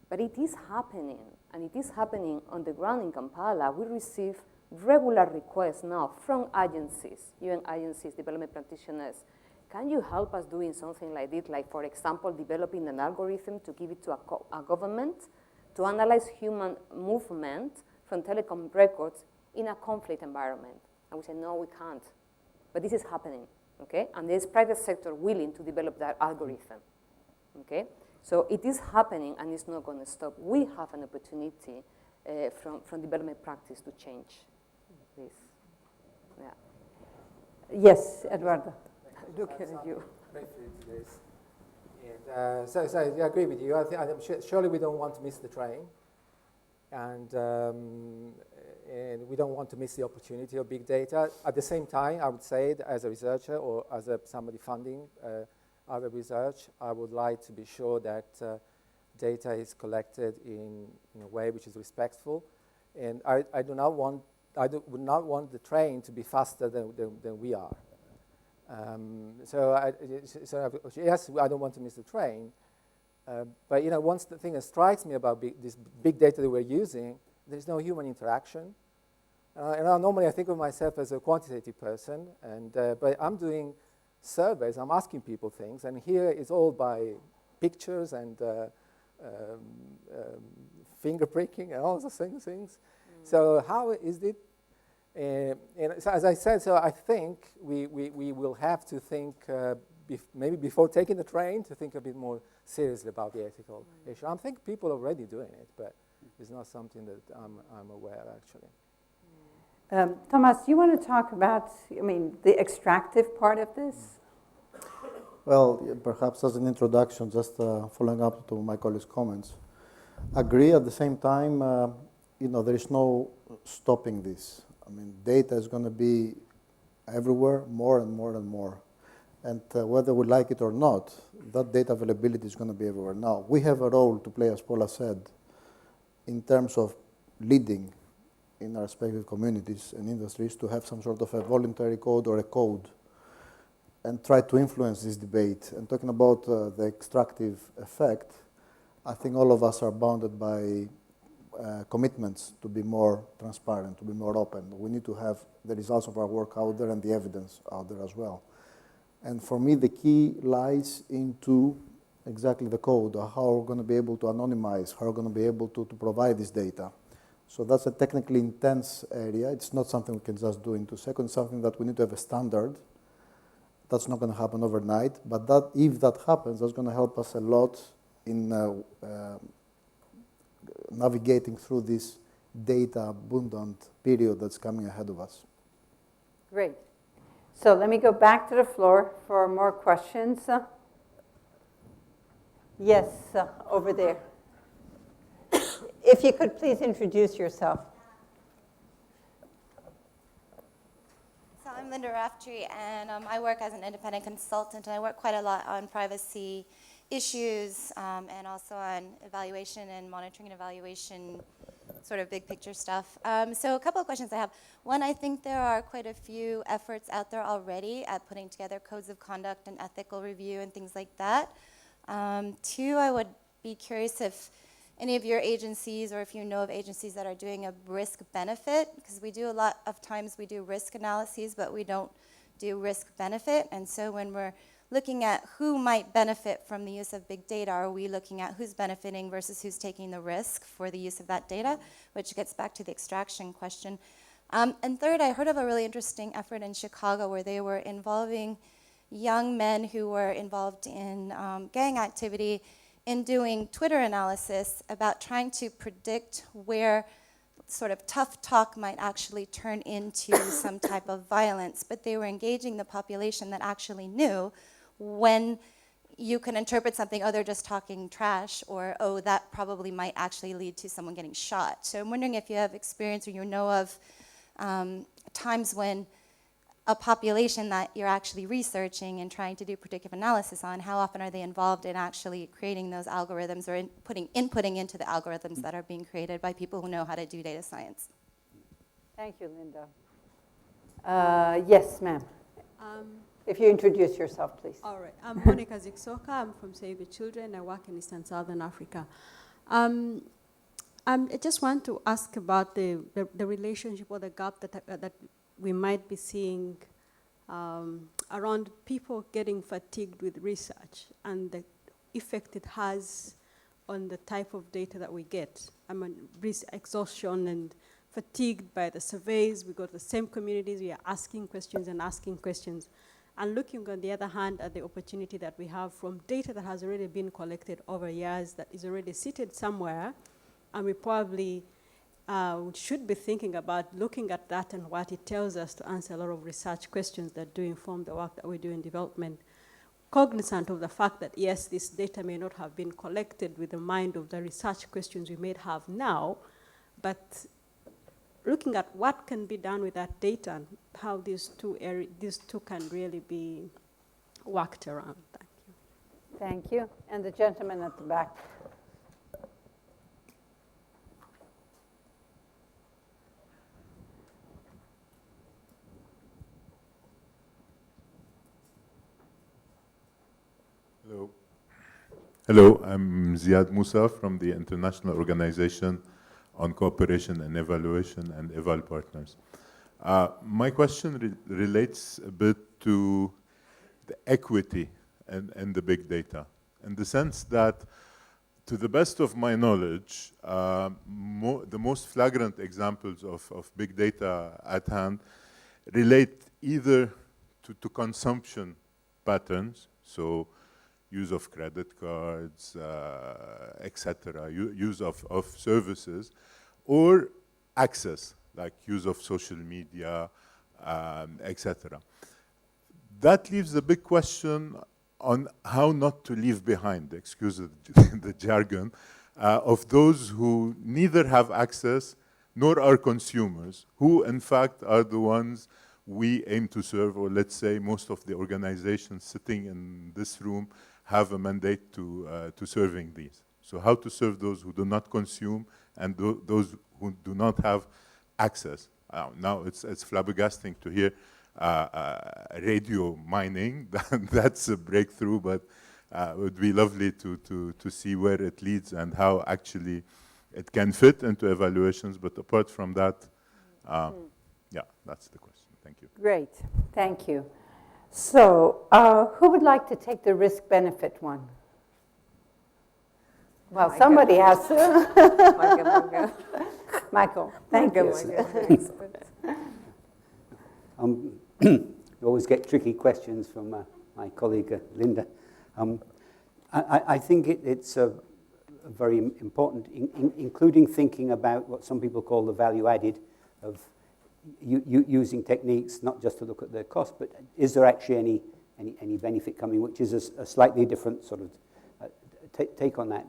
But it is happening, and it is happening on the ground in Kampala. We receive regular requests now from agencies, UN agencies, development practitioners. Can you help us doing something like this? Like, for example, developing an algorithm to give it to a government to analyze human movement from telecom records in a conflict environment. And we say, no, we can't. But this is happening, okay? And there's private sector willing to develop that algorithm, okay? So it is happening, and it's not going to stop. We have an opportunity from development practice to change this. Yeah. Yes, Edoardo. Look at you. Briefly to this. And, so I agree with you. Surely we don't want to miss the train. And we don't want to miss the opportunity of big data. At the same time, I would say that as a researcher or as somebody funding other research, I would like to be sure that data is collected in a way which is respectful. And I would not want the train to be faster than we are. Yes, I don't want to miss the train. But once the thing that strikes me about this big data that we're using, there's no human interaction. Normally I think of myself as a quantitative person, but I'm doing surveys, I'm asking people things, and here it's all by pictures and finger pricking and all those things. So how is it? So as I said, so I think we will have to think, maybe before taking the train, to think a bit more seriously about the ethical issue. I think people are already doing it, but it's not something that I'm aware of, actually. Thomas, you want to talk about, the extractive part of this? Well, perhaps as an introduction, just following up to my colleague's comments. Agree at the same time, there is no stopping this. Data is going to be everywhere, more and more and more. And whether we like it or not, that data availability is going to be everywhere. Now, we have a role to play, as Paula said, in terms of leading in our respective communities and industries to have some sort of a voluntary code or a code and try to influence this debate. And talking about the extractive effect, I think all of us are bounded by commitments to be more transparent, to be more open. We need to have the results of our work out there and the evidence out there as well. And for me, the key lies into exactly the code, how we're going to be able to anonymize, how we're going to be able to provide this data. So that's a technically intense area. It's not something we can just do in 2 seconds. It's something that we need to have a standard. That's not going to happen overnight. But if that happens, that's going to help us a lot in navigating through this data abundant period that's coming ahead of us. Great. So let me go back to the floor for more questions. Yes, over there. If you could please introduce yourself. So I'm Linda Raftery, and I work as an independent consultant, and I work quite a lot on privacy issues and also on evaluation and monitoring and evaluation, sort of big picture stuff. So a couple of questions I have. One, I think there are quite a few efforts out there already at putting together codes of conduct and ethical review and things like that. Two, I would be curious if any of your agencies, or if you know of agencies that are doing a risk-benefit, because we do a lot of times we do risk analyses, but we don't do risk-benefit. And so when we're looking at who might benefit from the use of big data, are we looking at who's benefiting versus who's taking the risk for the use of that data, which gets back to the extraction question. And third, I heard of a really interesting effort in Chicago where they were involving young men who were involved in gang activity in doing Twitter analysis about trying to predict where sort of tough talk might actually turn into some type of violence. But they were engaging the population that actually knew when you can interpret something, oh, they're just talking trash, or, oh, that probably might actually lead to someone getting shot. So I'm wondering if you have experience or you know of times when a population that you're actually researching and trying to do predictive analysis on, how often are they involved in actually creating those algorithms or inputting into the algorithms that are being created by people who know how to do data science? Thank you, Linda. Yes, ma'am. If you introduce yourself, please. All right. I'm Monica Ziksoka. I'm from Save the Children. I work in East and Southern Africa. I just want to ask about the relationship or the gap that we might be seeing around people getting fatigued with research and the effect it has on the type of data that we get. I mean, exhaustion and fatigued by the surveys. We go to the same communities. We are asking questions and asking questions. And looking, on the other hand, at the opportunity that we have from data that has already been collected over years, that is already seated somewhere, and we probably should be thinking about looking at that and what it tells us to answer a lot of research questions that do inform the work that we do in development, cognizant of the fact that, yes, this data may not have been collected with the mind of the research questions we may have now, but looking at what can be done with that data and how these two can really be worked around. Thank you. Thank you. And the gentleman at the back. Hello. Hello, I'm Ziad Musa from the International Organization on Cooperation and Evaluation and EVAL Partners. My question relates a bit to the equity and the big data, in the sense that, to the best of my knowledge, the most flagrant examples of big data at hand relate either to consumption patterns, so use of credit cards, etc., use of services, or access, like use of social media, etc. That leaves a big question on how not to leave behind, excuse the jargon, of those who neither have access nor are consumers, who in fact are the ones we aim to serve, or let's say most of the organizations sitting in this room have a mandate to serving these. So how to serve those who do not consume and those who do not have access. Now it's flabbergasting to hear radio mining. That's a breakthrough, but it would be lovely to see where it leads and how actually it can fit into evaluations. But apart from that, yeah, that's the question. Thank you. Great. Thank you. So, who would like to take the risk-benefit one? Well, somebody has to. Michael, thank you. You always get tricky questions from my colleague Linda. I think it's very important, including thinking about what some people call the value added of using techniques, not just to look at their cost, but is there actually any benefit coming, which is a slightly different sort of take on that.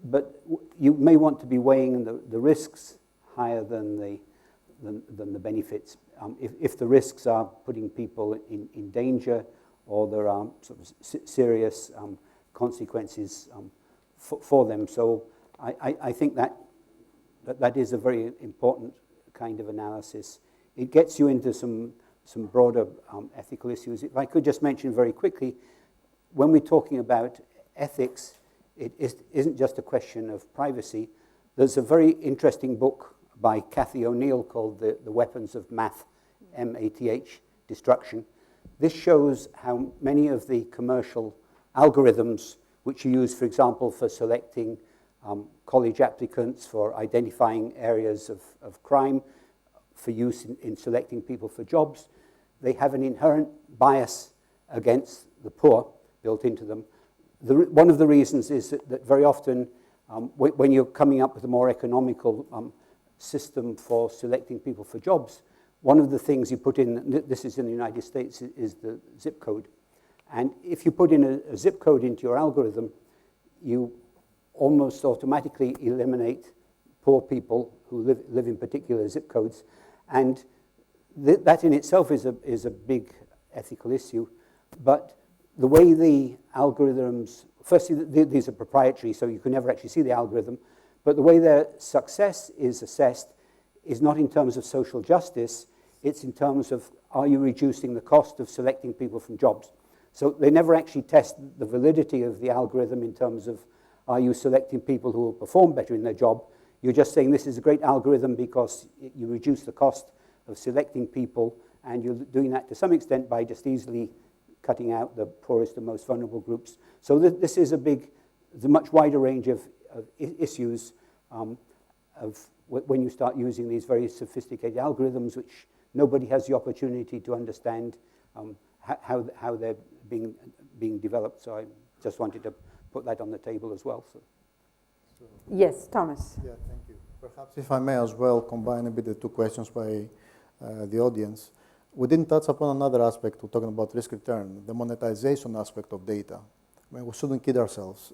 But you may want to be weighing the risks higher than the benefits. If the risks are putting people in danger, or there are sort of serious consequences for them. So I think that is a very important kind of analysis. It gets you into some broader ethical issues. If I could just mention very quickly, when we're talking about ethics, it isn't just a question of privacy. There's a very interesting book by Cathy O'Neill called The Weapons of Math, M-A-T-H, Destruction. This shows how many of the commercial algorithms which you use, for example, for selecting college applicants, for identifying areas of crime, for use in selecting people for jobs, they have an inherent bias against the poor built into them. One of the reasons is that very often when you're coming up with a more economical system for selecting people for jobs, one of the things you put in, this is in the United States, is the zip code. And if you put in a zip code into your algorithm, you almost automatically eliminate poor people who live in particular zip codes. And that in itself is a big ethical issue. But the way the algorithms, firstly, these are proprietary, so you can never actually see the algorithm. But the way their success is assessed is not in terms of social justice, it's in terms of, are you reducing the cost of selecting people from jobs? So they never actually test the validity of the algorithm in terms of, are you selecting people who will perform better in their job? You're just saying this is a great algorithm because you reduce the cost of selecting people, and you're doing that to some extent by just easily cutting out the poorest and most vulnerable groups. So this is a much wider range of issues when you start using these very sophisticated algorithms, which nobody has the opportunity to understand how they're being developed. So I just wanted to put that on the table as well. So. Yes, Thomas. Yeah, thank you. Perhaps if I may as well combine a bit the two questions by the audience. We didn't touch upon another aspect, we're talking about risk return, the monetization aspect of data. I mean, we shouldn't kid ourselves.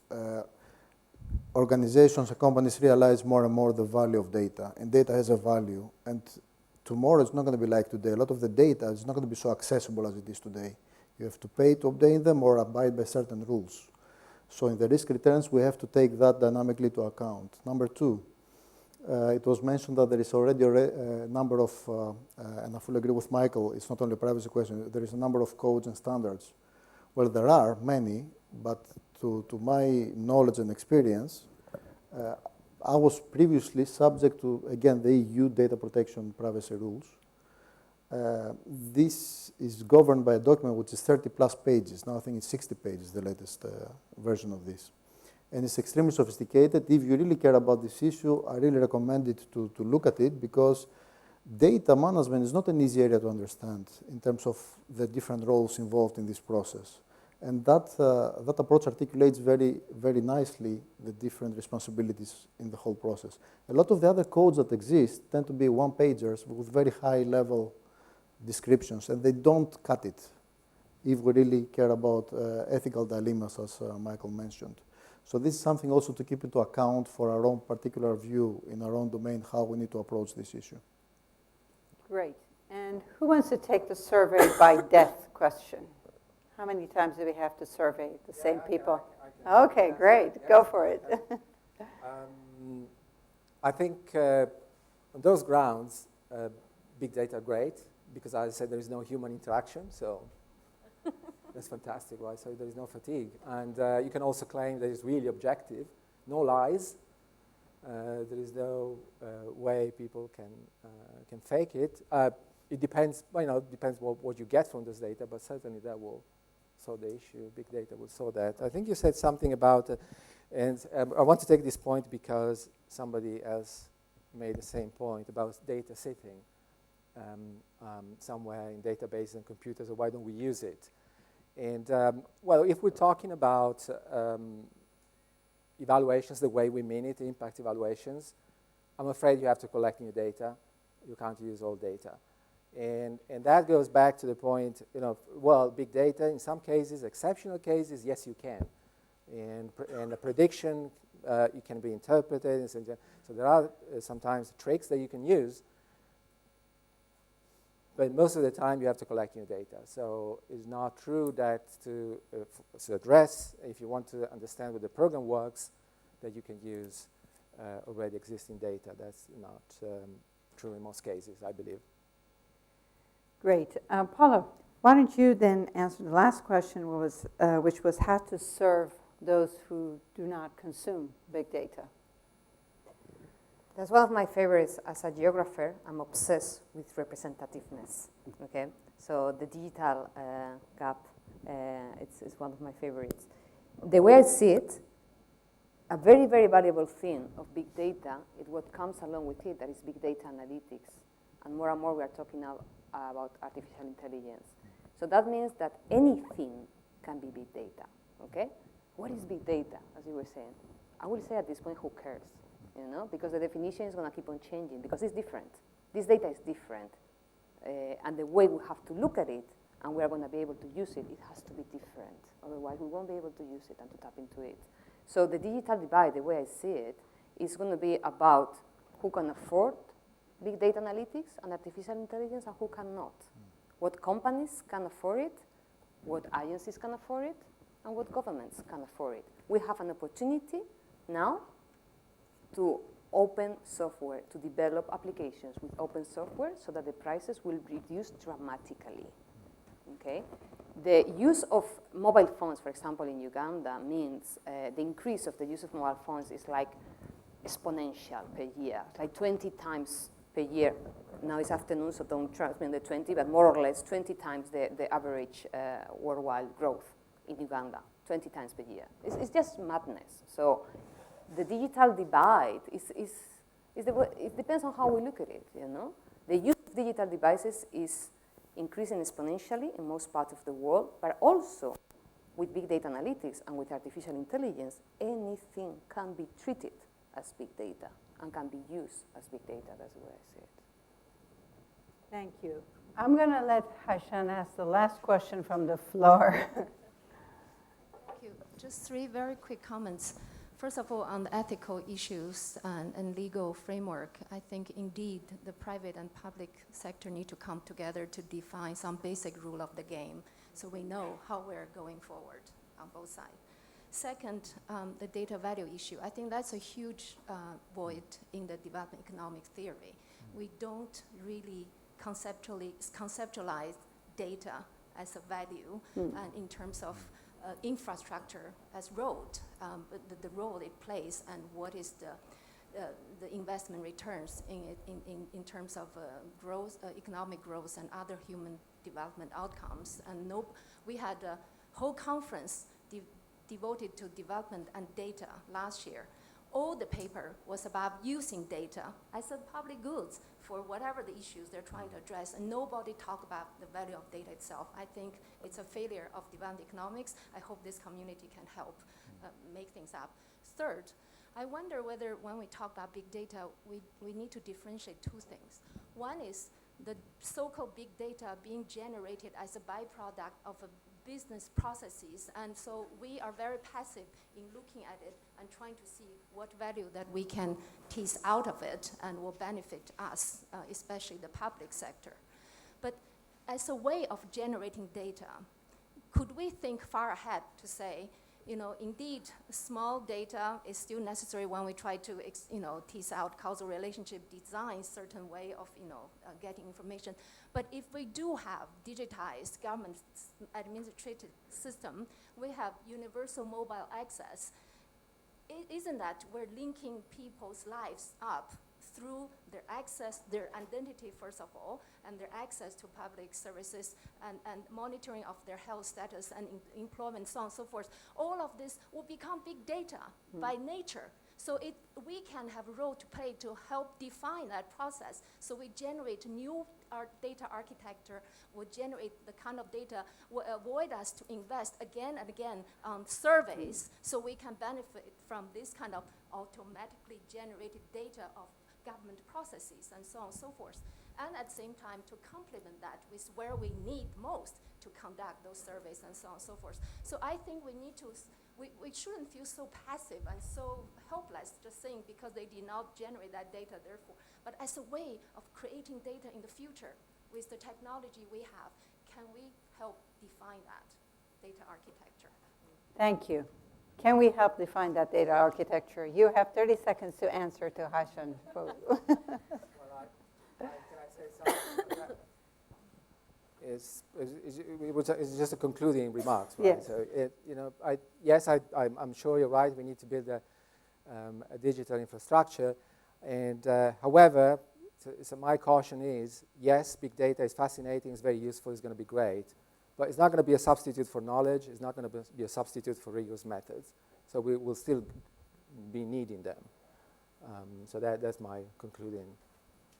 Organizations and companies realize more and more the value of data, and data has a value. And tomorrow it's not going to be like today. A lot of the data is not going to be so accessible as it is today. You have to pay to obtain them or abide by certain rules. So in the risk returns, we have to take that dynamically to account. Number two, it was mentioned that there is already a number of, and I fully agree with Michael, it's not only a privacy question, there is a number of codes and standards. Well, there are many, but to my knowledge and experience, I was previously subject to, again, the EU data protection privacy rules. This is governed by a document which is 30 plus pages. Now I think it's 60 pages, the latest version of this. And it's extremely sophisticated. If you really care about this issue, I really recommend it to look at it, because data management is not an easy area to understand in terms of the different roles involved in this process. And that approach articulates very, very nicely the different responsibilities in the whole process. A lot of the other codes that exist tend to be one-pagers with very high-level descriptions, and they don't cut it if we really care about ethical dilemmas, as Michael mentioned. So this is something also to keep into account for our own particular view in our own domain, how we need to approach this issue. Great. And who wants to take the survey by death question? How many times do we have to survey the same people? Okay, great. Yeah. Go for it. I think on those grounds, big data are great, because as I said, there is no human interaction, so that's fantastic, right? So there is no fatigue. And you can also claim that it's really objective, no lies. There is no way people can fake it. It depends, depends what you get from this data, but certainly that will solve the issue. Big data will solve that. I think you said something about, and I want to take this point because somebody else made the same point about data sitting somewhere in databases and computers, or why don't we use it? And well, if we're talking about evaluations the way we mean it, impact evaluations, I'm afraid you have to collect new data. You can't use all data. And that goes back to the point, well, big data, in some cases, exceptional cases, yes, you can. And the prediction, it can be interpreted. So there are sometimes tricks that you can use, but most of the time you have to collect new data. So it's not true that to address, if you want to understand how the program works, that you can use already existing data. That's not true in most cases, I believe. Great. Paula, why don't you then answer the last question, which was how to serve those who do not consume big data? That's one of my favorites. As a geographer, I'm obsessed with representativeness. Okay, so the digital gap, it's one of my favorites. The way I see it, a very, very valuable thing of big data is what comes along with it, that is big data analytics. And more we are talking now about artificial intelligence. So that means that anything can be big data, okay? What is big data, as you were saying? I will say at this point, who cares? You know, because the definition is going to keep on changing because it's different. This data is different. And the way we have to look at it and we are going to be able to use it, it has to be different. Otherwise, we won't be able to use it and to tap into it. So the digital divide, the way I see it, is going to be about who can afford big data analytics and artificial intelligence and who cannot. What companies can afford it, what agencies can afford it, and what governments can afford it. We have an opportunity now to open software, to develop applications with open software so that the prices will reduce dramatically, okay? The use of mobile phones, for example, in Uganda means the increase of the use of mobile phones is like exponential per year, like 20 times per year. Now it's afternoon, so don't trust me on the 20, but more or less 20 times the average worldwide growth in Uganda, 20 times per year. It's just madness. So the digital divide it depends on how we look at it, you know? The use of digital devices is increasing exponentially in most parts of the world, but also with big data analytics and with artificial intelligence, anything can be treated as big data and can be used as big data. That's the way I see it. Thank you. I'm going to let Haishan ask the last question from the floor. Thank you. Just three very quick comments. First of all, on the ethical issues and legal framework, I think indeed the private and public sector need to come together to define some basic rule of the game so we know how we're going forward on both sides. Second, the data value issue. I think that's a huge void in the development economic theory. We don't really conceptualize data as a value and in terms of infrastructure as road, the role it plays and what is the investment returns in terms of growth, economic growth and other human development outcomes. And we had a whole conference devoted to development and data last year. All the paper was about using data as a public goods for whatever the issues they're trying to address, and nobody talked about the value of data itself. I think it's a failure of development economics. I hope this community can help make things up. Third, I wonder whether when we talk about big data, we need to differentiate two things. One is the so-called big data being generated as a byproduct of a business processes, and so we are very passive in looking at it and trying to see what value that we can tease out of it and will benefit us, especially the public sector. But as a way of generating data, could we think far ahead to say, indeed, small data is still necessary when we try to, tease out causal relationship, design certain way of, getting information. But if we do have digitized government administrative system, we have universal mobile access. Isn't that we're linking people's lives up through their access, their identity, first of all, and their access to public services and monitoring of their health status and employment, so on and so forth. All of this will become big data by nature. So we can have a role to play to help define that process. So we generate new data architecture, will generate the kind of data, will avoid us to invest again and again on surveys, so we can benefit from this kind of automatically generated data of government processes and so on and so forth. And at the same time, to complement that with where we need most to conduct those surveys and so on and so forth. So I think we need to, we shouldn't feel so passive and so helpless just saying because they did not generate that data, therefore. But as a way of creating data in the future with the technology we have, can we help define that data architecture? Thank you. Can we help define that data architecture? You have 30 seconds to answer to Haishan. Well, can I say something? it's just a concluding remarks, right? Yes. So I'm sure you're right. We need to build a digital infrastructure, and however, so my caution is, yes, big data is fascinating, it's very useful, it's going to be great, but it's not going to be a substitute for knowledge. It's not going to be a substitute for rigorous methods. So we will still be needing them. So that's my concluding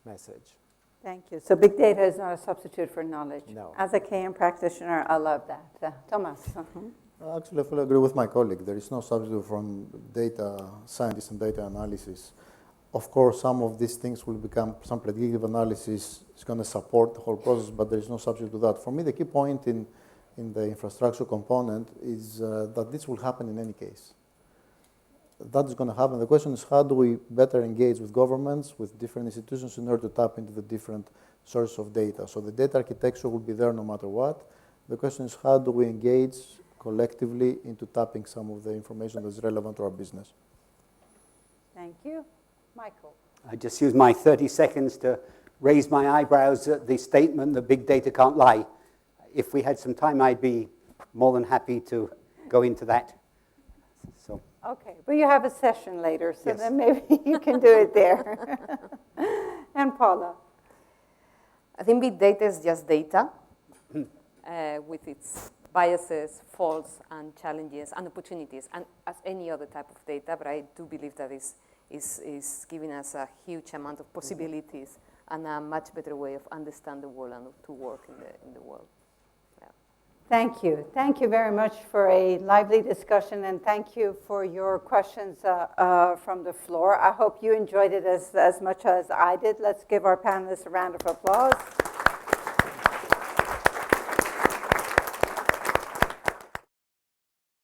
message. Thank you. So big data is not a substitute for knowledge. No. As a KM practitioner, I love that. Thomas. Actually, I fully agree with my colleague. There is no substitute from data scientists and data analysis. Of course, some of these things will become, some predictive analysis is going to support the whole process, but there is no substitute to that. For me, the key point in the infrastructure component is that this will happen in any case. That is going to happen. The question is, how do we better engage with governments, with different institutions in order to tap into the different sources of data? So the data architecture will be there no matter what. The question is, how do we engage collectively into tapping some of the information that's relevant to our business? Thank you. Michael. I just use my 30 seconds to raise my eyebrows at the statement that big data can't lie. If we had some time, I'd be more than happy to go into that. So. Okay, but you have a session later, so Yes. then maybe you can do it there. And Paula. I think big data is just data with its biases, faults, and challenges, and opportunities, and as any other type of data, but I do believe that is giving us a huge amount of possibilities and a much better way of understand the world and to work in the world. Yeah. Thank you. Thank you very much for a lively discussion, and thank you for your questions from the floor. I hope you enjoyed it as much as I did. Let's give our panelists a round of applause.